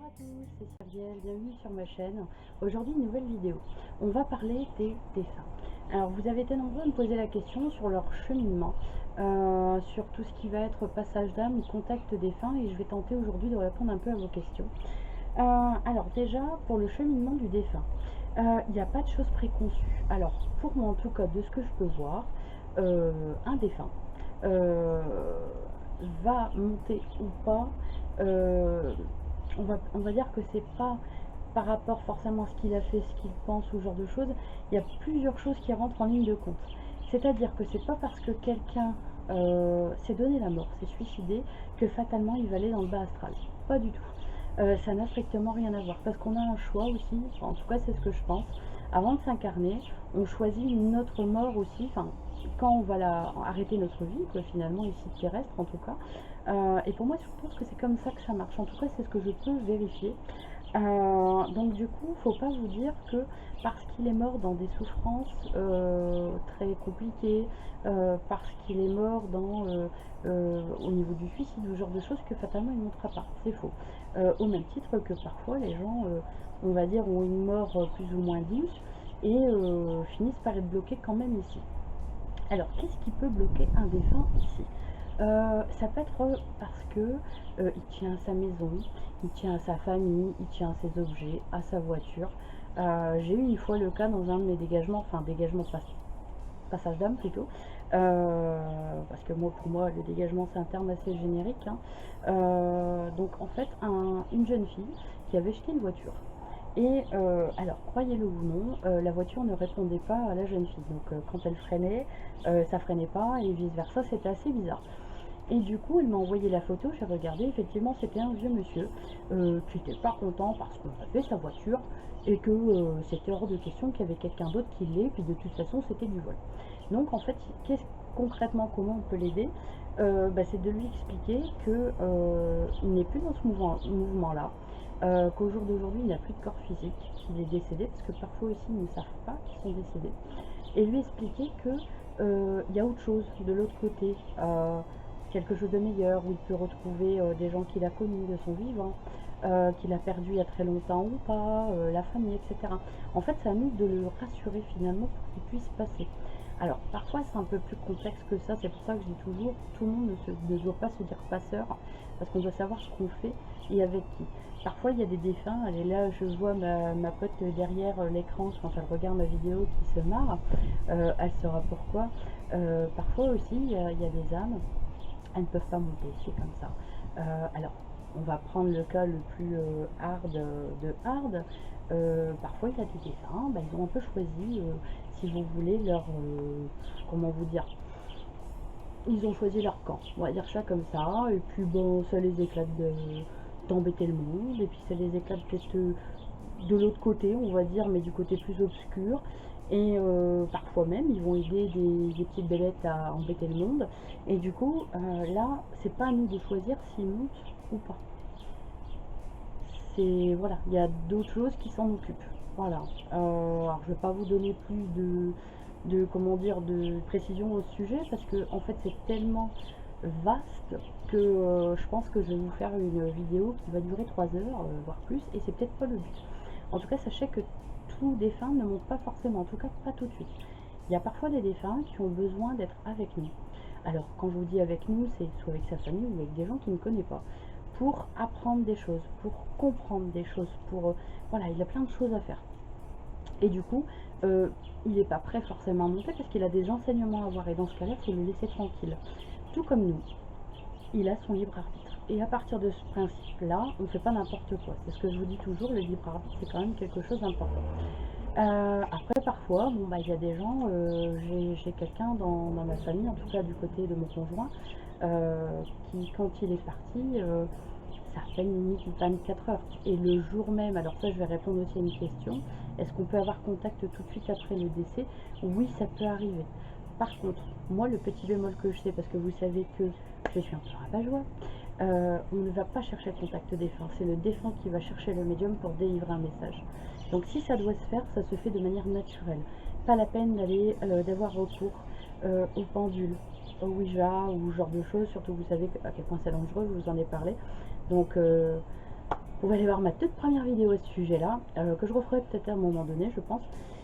Bonjour à tous, c'est Cyrielle, bienvenue sur ma chaîne. Aujourd'hui, une nouvelle vidéo. On va parler des défunts. Alors, vous avez été nombreux à me poser la question sur leur cheminement, sur tout ce qui va être passage d'âme ou contact défunt, et je vais tenter aujourd'hui de répondre un peu à vos questions. Alors, déjà, pour le cheminement du défunt, il n'y a pas de choses préconçues. Alors, pour moi, en tout cas, de ce que je peux voir, un défunt va monter ou pas. On va dire que c'est pas par rapport forcément à ce qu'il a fait, ce qu'il pense ou ce genre de choses. Il y a plusieurs choses qui rentrent en ligne de compte. C'est-à-dire que c'est pas parce que quelqu'un s'est donné la mort, s'est suicidé, que fatalement il va aller dans le bas astral. Pas du tout. Ça n'a strictement rien à voir parce qu'on a un choix aussi, enfin, en tout cas c'est ce que je pense. Avant de s'incarner, on choisit notre mort aussi, enfin quand on va arrêter notre vie, quoi, finalement ici terrestre en tout cas. Et pour moi, je pense que c'est comme ça que ça marche. En tout cas, c'est ce que je peux vérifier. Donc du coup, faut pas vous dire que parce qu'il est mort dans des souffrances très compliquées, parce qu'il est mort au niveau du suicide ou ce genre de choses, que fatalement il ne montera pas. C'est faux. Au même titre que parfois les gens, on va dire, ont une mort plus ou moins douce et finissent par être bloqués quand même ici. Alors, qu'est-ce qui peut bloquer un défunt ici? Ça peut être parce que il tient à sa maison, il tient à sa famille, il tient à ses objets, à sa voiture. J'ai eu une fois le cas dans un de mes dégagements, enfin passage d'âme plutôt, parce que moi, pour moi, le dégagement c'est un terme assez générique, hein. Donc en fait, une jeune fille qui avait jeté une voiture. Et alors, croyez-le ou non, la voiture ne répondait pas à la jeune fille. Donc quand elle freinait, ça freinait pas et vice-versa, c'était assez bizarre. Et du coup, elle m'a envoyé la photo, j'ai regardé, effectivement, c'était un vieux monsieur qui n'était pas content parce qu'on avait sa voiture et que c'était hors de question qu'il y avait quelqu'un d'autre qui l'ait, puis de toute façon, c'était du vol. Donc, en fait, concrètement, comment on peut l'aider? C'est de lui expliquer que il n'est plus dans ce mouvement-là, qu'au jour d'aujourd'hui, il n'a plus de corps physique, qu'il est décédé, parce que parfois aussi, ils ne savent pas qu'ils sont décédés, et lui expliquer que il y a autre chose de l'autre côté, quelque chose de meilleur, où il peut retrouver des gens qu'il a connus de son vivant, qu'il a perdu il y a très longtemps ou pas, la famille, etc. En fait, c'est à nous de le rassurer finalement pour qu'il puisse passer. Alors, parfois, c'est un peu plus complexe que ça, c'est pour ça que je dis toujours, tout le monde ne doit pas se dire passeur, parce qu'on doit savoir ce qu'on fait et avec qui. Parfois, il y a des défunts, elle est là, je vois ma pote derrière l'écran quand elle regarde ma vidéo qui se marre, elle saura pourquoi. Parfois aussi, il y a des âmes, elles ne peuvent pas monter, c'est comme ça. Alors, on va prendre le cas le plus hard de hard. Parfois, il y a des défunts, ils ont un peu choisi, si vous voulez, comment vous dire, ils ont choisi leur camp, on va dire ça comme ça, et puis bon, ça les éclate d'embêter le monde, et puis ça les éclate peut-être de l'autre côté, on va dire, mais du côté plus obscur. Et parfois même, ils vont aider des petites bébêtes à embêter le monde. Et du coup, là, c'est pas à nous de choisir s'ils montent ou pas. C'est voilà, il y a d'autres choses qui s'en occupent. Voilà. Alors, je vais pas vous donner plus comment dire, de précision au sujet parce que en fait, c'est tellement vaste que je pense que je vais vous faire une vidéo qui va durer 3 heures, voire plus, et c'est peut-être pas le but. En tout cas, sachez que tout défunt ne monte pas forcément, en tout cas pas tout de suite. Il y a parfois des défunts qui ont besoin d'être avec nous. Alors, quand je vous dis avec nous, c'est soit avec sa famille ou avec des gens qu'il ne connaît pas, pour apprendre des choses, pour comprendre des choses, voilà, il a plein de choses à faire. Et du coup, il n'est pas prêt forcément à monter parce qu'il a des enseignements à avoir, et dans ce cas-là, il faut le laisser tranquille. Tout comme nous, il a son libre arbitre. Et à partir de ce principe-là, on ne fait pas n'importe quoi. C'est ce que je vous dis toujours, le libre arbitre, c'est quand même quelque chose d'important. Après, parfois, il y a des gens, j'ai quelqu'un dans ma famille, en tout cas du côté de mon conjoint, qui, quand il est parti, ça fait limite 24 heures. Et le jour même, alors ça, je vais répondre aussi à une question, est-ce qu'on peut avoir contact tout de suite après le décès? Oui, ça peut arriver. Par contre, moi, le petit bémol que je sais, parce que vous savez que je suis un peu rabat-joie, on ne va pas chercher le contact défunt, c'est le défunt qui va chercher le médium pour délivrer un message. Donc si ça doit se faire, ça se fait de manière naturelle. Pas la peine d'avoir recours au pendule, au Ouija ou ce genre de choses, surtout vous savez à quel point c'est dangereux, je vous en ai parlé. Donc pouvez aller voir ma toute première vidéo à ce sujet-là, que je referai peut-être à un moment donné, je pense.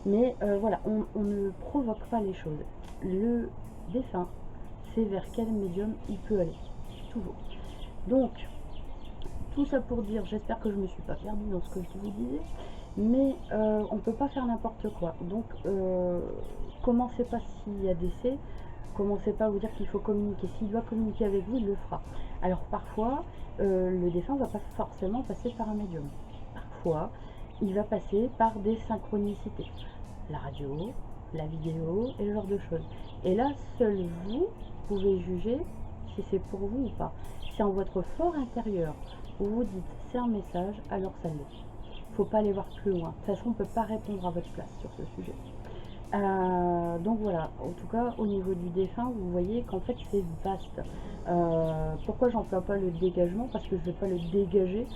Mais voilà, on ne provoque pas les choses. Le défunt, c'est vers quel médium il peut aller, toujours. Donc, tout ça pour dire, j'espère que je me suis pas perdue dans ce que je vous disais, mais on peut pas faire n'importe quoi. Donc, commencez pas s'il y a décès, commencez pas à vous dire qu'il faut communiquer. S'il doit communiquer avec vous, il le fera. Alors parfois, le défunt va pas forcément passer par un médium. Parfois, il va passer par des synchronicités. La radio, la vidéo et ce genre de choses. Et là, seul vous pouvez juger si c'est pour vous ou pas. Si en votre fort intérieur, vous vous dites c'est un message, alors ça l'est. Faut pas aller voir plus loin. De toute façon, on ne peut pas répondre à votre place sur ce sujet. Donc voilà, en tout cas au niveau du défunt, vous voyez qu'en fait c'est vaste. Pourquoi j'emploie pas le dégagement? Parce que je ne vais pas le dégager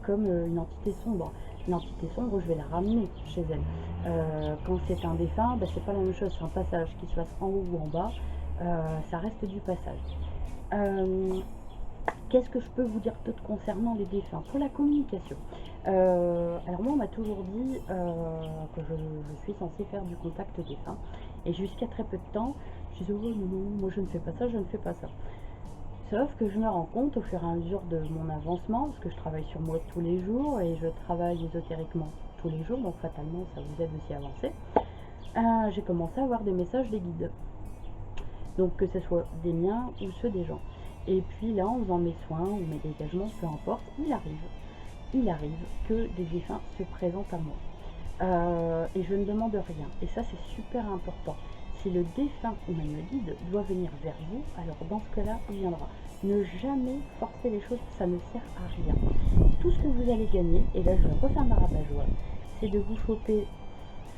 comme une entité sombre. Une entité sombre, je vais la ramener chez elle. Quand c'est un défunt, c'est pas la même chose, c'est un passage, qu'il se fasse en haut ou en bas, ça reste du passage. Qu'est-ce que je peux vous dire d'autre concernant les défunts? Pour la communication, alors moi on m'a toujours dit que je suis censée faire du contact défunt, et jusqu'à très peu de temps je disais oh non, moi je ne fais pas ça, je ne fais pas ça. Sauf que je me rends compte au fur et à mesure de mon avancement, parce que je travaille sur moi tous les jours et je travaille ésotériquement tous les jours, donc fatalement ça vous aide aussi à avancer. J'ai commencé à avoir des messages des guides, donc que ce soit des miens ou ceux des gens. Et puis là, en faisant mes soins ou mes dégagements, peu importe, il arrive que des défunts se présentent à moi. Et je ne demande rien. Et ça, c'est super important. Si le défunt ou même le guide doit venir vers vous, alors dans ce cas-là, il viendra. Ne jamais forcer les choses, ça ne sert à rien. Tout ce que vous allez gagner, et là je vais refaire ma rabat-joie, c'est de vous choper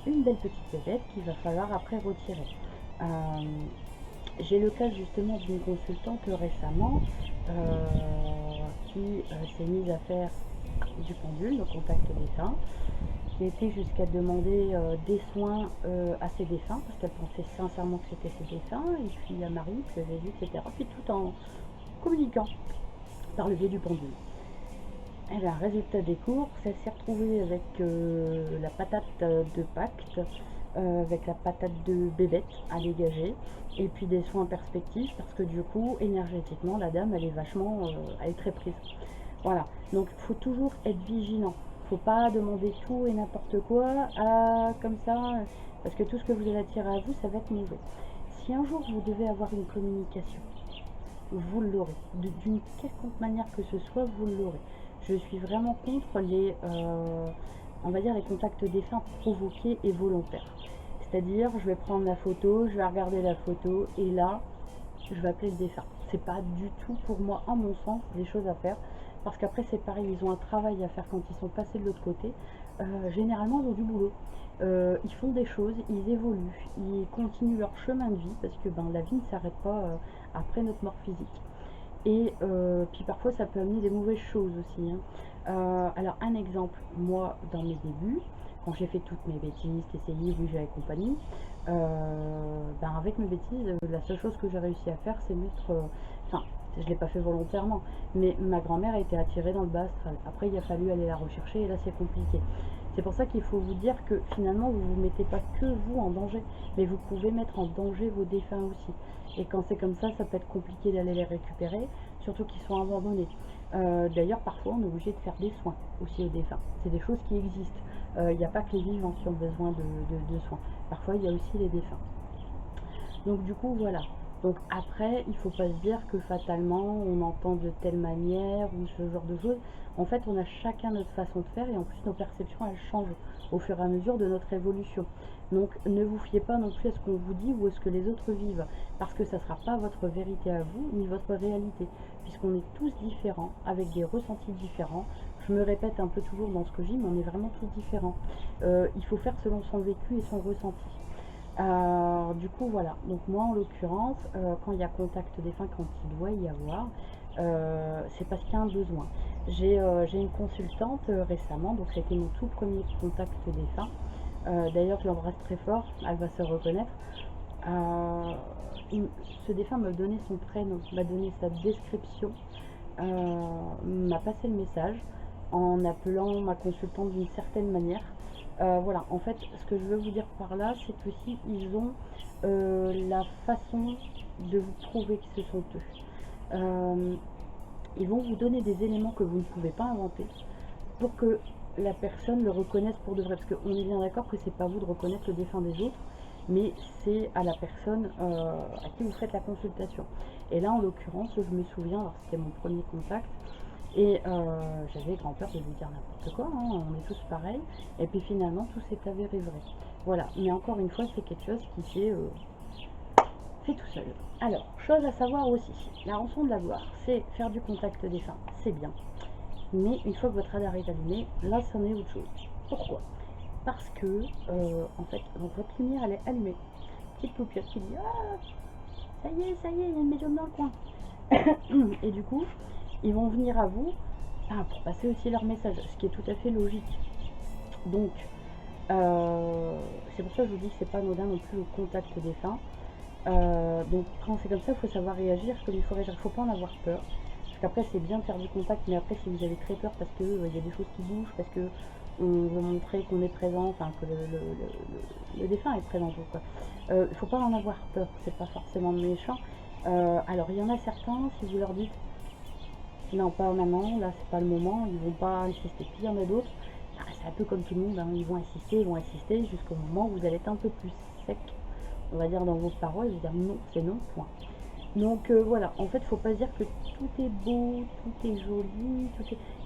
une belle petite bébête qu'il va falloir après retirer. J'ai le cas justement d'une consultante récemment qui s'est mise à faire du pendule, le contact défunt, qui était jusqu'à demander des soins à ses défunts, parce qu'elle pensait sincèrement que c'était ses défunts, et puis à Marie, puis à Jésus, etc. Puis tout en communiquant par le biais du pendule. Et bien, résultat des courses, elle s'est retrouvée avec la patate de Pacte, avec la patate de bébête à dégager, et puis des soins en perspective, parce que du coup, énergétiquement, la dame, elle est vachement, elle est très prise. Voilà, donc il faut toujours être vigilant. Faut pas demander tout et n'importe quoi, comme ça, parce que tout ce que vous allez attirer à vous, ça va être mauvais. Si un jour vous devez avoir une communication, vous l'aurez. D'une quelconque manière que ce soit, vous l'aurez. Je suis vraiment contre les, on va dire, les contacts défunts provoqués et volontaires. C'est-à-dire, je vais prendre la photo, je vais regarder la photo, et là, je vais appeler le défunt. C'est pas du tout pour moi, à mon sens, des choses à faire. Parce qu'après, c'est pareil, ils ont un travail à faire quand ils sont passés de l'autre côté. Généralement, ils ont du boulot. Ils font des choses, ils évoluent, ils continuent leur chemin de vie, parce que la vie ne s'arrête pas après notre mort physique. Et puis parfois, ça peut amener des mauvaises choses aussi. Alors, un exemple, moi, dans mes débuts, quand j'ai fait toutes mes bêtises, TCI, Ouija et compagnie, avec mes bêtises, la seule chose que j'ai réussi à faire, c'est mettre... Enfin, je ne l'ai pas fait volontairement, mais ma grand-mère a été attirée dans le bas astral. Après, il a fallu aller la rechercher, et là, c'est compliqué. C'est pour ça qu'il faut vous dire que finalement, vous ne vous mettez pas que vous en danger, mais vous pouvez mettre en danger vos défunts aussi. Et quand c'est comme ça peut être compliqué d'aller les récupérer, surtout qu'ils sont abandonnés. D'ailleurs, parfois, on est obligé de faire des soins aussi aux défunts. C'est des choses qui existent. Il n'y a pas que les vivants qui ont besoin de soins. Parfois, il y a aussi les défunts. Donc du coup, voilà. Donc après, il ne faut pas se dire que fatalement, on entend de telle manière ou ce genre de choses. En fait, on a chacun notre façon de faire, et en plus, nos perceptions, elles changent au fur et à mesure de notre évolution. Donc ne vous fiez pas non plus à ce qu'on vous dit ou à ce que les autres vivent, parce que ça ne sera pas votre vérité à vous, ni votre réalité, puisqu'on est tous différents, avec des ressentis différents. Je me répète un peu toujours dans ce que je dis, mais on est vraiment tous différents. Il faut faire selon son vécu et son ressenti. Du coup voilà, donc moi en l'occurrence, quand il y a contact défunt, quand il doit y avoir, c'est parce qu'il y a un besoin. J'ai une consultante récemment, donc c'était mon tout premier contact défunt. D'ailleurs, je l'embrasse très fort, elle va se reconnaître. Ce défunt m'a donné son prénom, m'a donné sa description, m'a passé le message. en appelant ma consultante d'une certaine manière. Voilà, en fait, ce que je veux vous dire par là, c'est que si ils ont la façon de vous prouver que ce sont eux, ils vont vous donner des éléments que vous ne pouvez pas inventer pour que la personne le reconnaisse pour de vrai. Parce qu'on est bien d'accord que c'est pas vous de reconnaître le défunt des autres, mais c'est à la personne à qui vous faites la consultation. Et là, en l'occurrence, je me souviens, alors c'était mon premier contact, et j'avais grand peur de lui dire n'importe quoi, hein, on est tous pareils, et puis finalement, tout s'est avéré vrai. Voilà, mais encore une fois, c'est quelque chose qui fait tout seul. Alors, chose à savoir aussi, la rançon de la gloire, c'est faire du contact défunt, c'est bien. Mais une fois que votre radar est allumé, là, c'en est autre chose. Pourquoi? Parce que, en fait, donc votre lumière, elle est allumée. Petite poupiote qui dit ah, ça y est, il y a une médium dans le coin. Et du coup, ils vont venir à vous pour passer aussi leur message, ce qui est tout à fait logique. Donc, c'est pour ça que je vous dis que c'est pas anodin non plus au contact défunt. Donc, quand c'est comme ça, il faut savoir réagir, comme il faut réagir. Il ne faut pas en avoir peur. Parce qu'après, c'est bien de faire du contact, mais après, si vous avez très peur parce qu'il y a des choses qui bougent, parce que on veut montrer qu'on est présent, enfin que le défunt est présent, quoi. Il ne faut pas en avoir peur, c'est pas forcément méchant. Alors, il y en a certains, si vous leur dites non, pas maintenant, là, c'est pas le moment, ils vont pas insister. Puis il y en a d'autres, c'est un peu comme tout le monde, hein, ils vont insister jusqu'au moment où vous allez être un peu plus sec, on va dire, dans vos paroles, et vous dire non, c'est non, point. Donc voilà, en fait, il ne faut pas dire que tout est beau, tout est joli,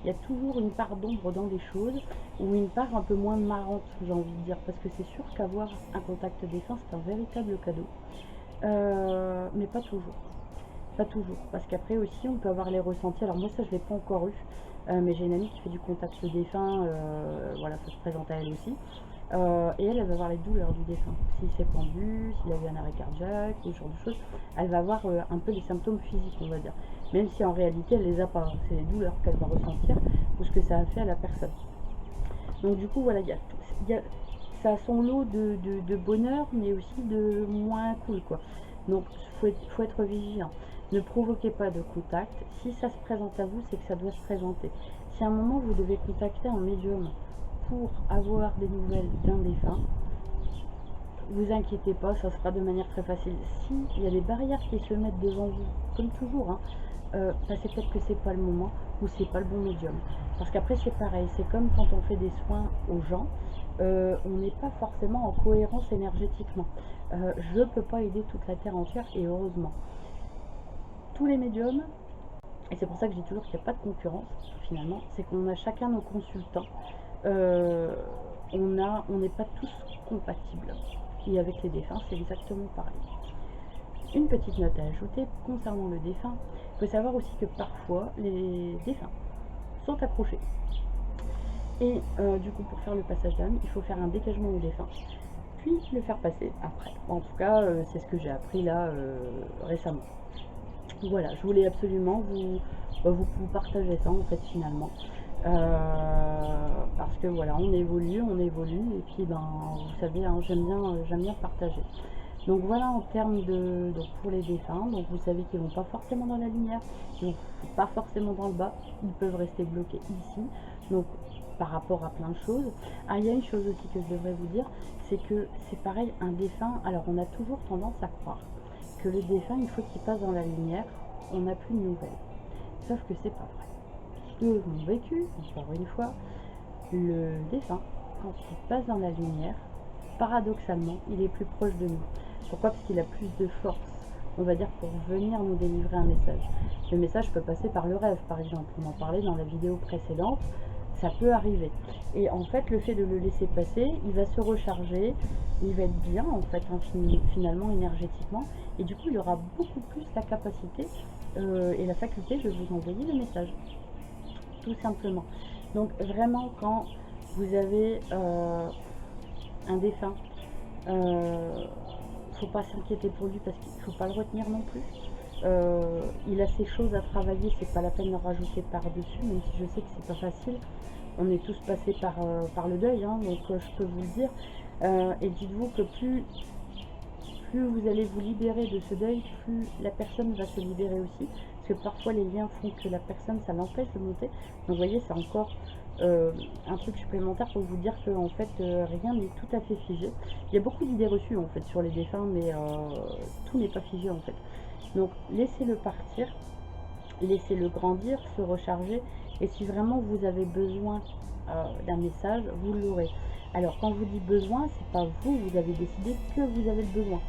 il y a toujours une part d'ombre dans les choses, ou une part un peu moins marrante, j'ai envie de dire, parce que c'est sûr qu'avoir un contact défunt, c'est un véritable cadeau. Mais pas toujours. Pas toujours, parce qu'après aussi, on peut avoir les ressentis. Alors moi, ça, je ne l'ai pas encore eu, mais j'ai une amie qui fait du contact défunt, voilà, ça se présente à elle aussi. Et elle va avoir les douleurs du défunt. S'il s'est pendu, s'il a eu un arrêt cardiaque, ce genre de choses, elle va avoir un peu les symptômes physiques, on va dire. Même si en réalité, elle les a pas. C'est les douleurs qu'elle va ressentir ou ce que ça a fait à la personne. Donc du coup, voilà, ça a son lot de bonheur, mais aussi de moins cool, quoi. Donc, faut être vigilant. Ne provoquez pas de contact. Si ça se présente à vous, c'est que ça doit se présenter. Si à un moment, vous devez contacter un médium pour avoir des nouvelles d'un défunt, vous inquiétez pas, ça sera de manière très facile. S'il y a des barrières qui se mettent devant vous, comme toujours, hein, c'est peut-être que c'est pas le moment ou c'est pas le bon médium. Parce qu'après c'est pareil, c'est comme quand on fait des soins aux gens, on n'est pas forcément en cohérence énergétiquement. Je peux pas aider toute la terre entière et heureusement. Tous les médiums, et c'est pour ça que je dis toujours qu'il n'y a pas de concurrence finalement, c'est qu'on a chacun nos consultants. On n'est pas tous compatibles. Et avec les défunts, c'est exactement pareil. Une petite note à ajouter concernant le défunt, il faut savoir aussi que parfois les défunts sont approchés. Et du coup, pour faire le passage d'âme, il faut faire un dégagement au défunt, puis le faire passer après. En tout cas, c'est ce que j'ai appris là récemment. Voilà, je voulais absolument vous partager ça en fait finalement. Parce que voilà, on évolue, et puis ben vous savez, hein, j'aime bien partager. Donc voilà en termes donc pour les défunts, donc vous savez qu'ils vont pas forcément dans la lumière, ils vont pas forcément dans le bas, ils peuvent rester bloqués ici. Donc par rapport à plein de choses. Ah, il y a une chose aussi que je devrais vous dire, c'est que c'est pareil, un défunt, alors on a toujours tendance à croire que le défunt, une fois qu'il passe dans la lumière, on n'a plus de nouvelles. Sauf que c'est pas vrai. De mon vécu, encore une fois, le défunt, quand il passe dans la lumière, paradoxalement, il est plus proche de nous. Pourquoi? Parce qu'il a plus de force, on va dire, pour venir nous délivrer un message. Le message peut passer par le rêve, par exemple. On en parlait dans la vidéo précédente. Ça peut arriver. Et en fait, le fait de le laisser passer, il va se recharger, il va être bien, en fait, finalement, énergétiquement. Et du coup, il aura beaucoup plus la capacité et la faculté de vous envoyer le message. Tout simplement. Donc, vraiment, quand vous avez un défunt, faut pas s'inquiéter pour lui parce qu'il faut pas le retenir non plus. Il a ses choses à travailler, c'est pas la peine de rajouter par-dessus, même si je sais que c'est pas facile. On est tous passés par le deuil, hein, donc je peux vous le dire. Et dites-vous que plus plus vous allez vous libérer de ce deuil, plus la personne va se libérer aussi. Parce que parfois les liens font que la personne, ça l'empêche de monter. Donc vous voyez, c'est encore un truc supplémentaire pour vous dire que en fait rien n'est tout à fait figé. Il y a beaucoup d'idées reçues en fait sur les défunts, mais tout n'est pas figé en fait. Donc laissez-le partir, laissez-le grandir, se recharger, et si vraiment vous avez besoin d'un message, vous l'aurez. Alors quand je vous dis besoin, c'est pas vous, vous avez décidé que vous avez le besoin.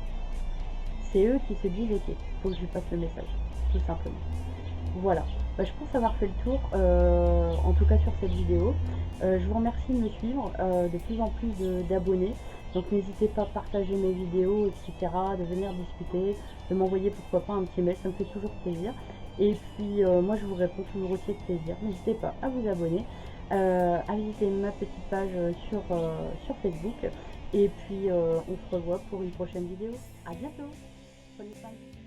C'est eux qui se disent ok, faut que je lui passe le message, tout simplement. Voilà, bah, je pense avoir fait le tour, en tout cas sur cette vidéo. Je vous remercie de me suivre, de plus en plus d'abonnés. Donc n'hésitez pas à partager mes vidéos, etc., de venir discuter, de m'envoyer pourquoi pas un petit mail, ça me fait toujours plaisir. Et puis moi je vous réponds toujours aussi avec plaisir. N'hésitez pas à vous abonner, à visiter ma petite page sur Facebook. Et puis on se revoit pour une prochaine vidéo. À bientôt. Prenez soin de vous.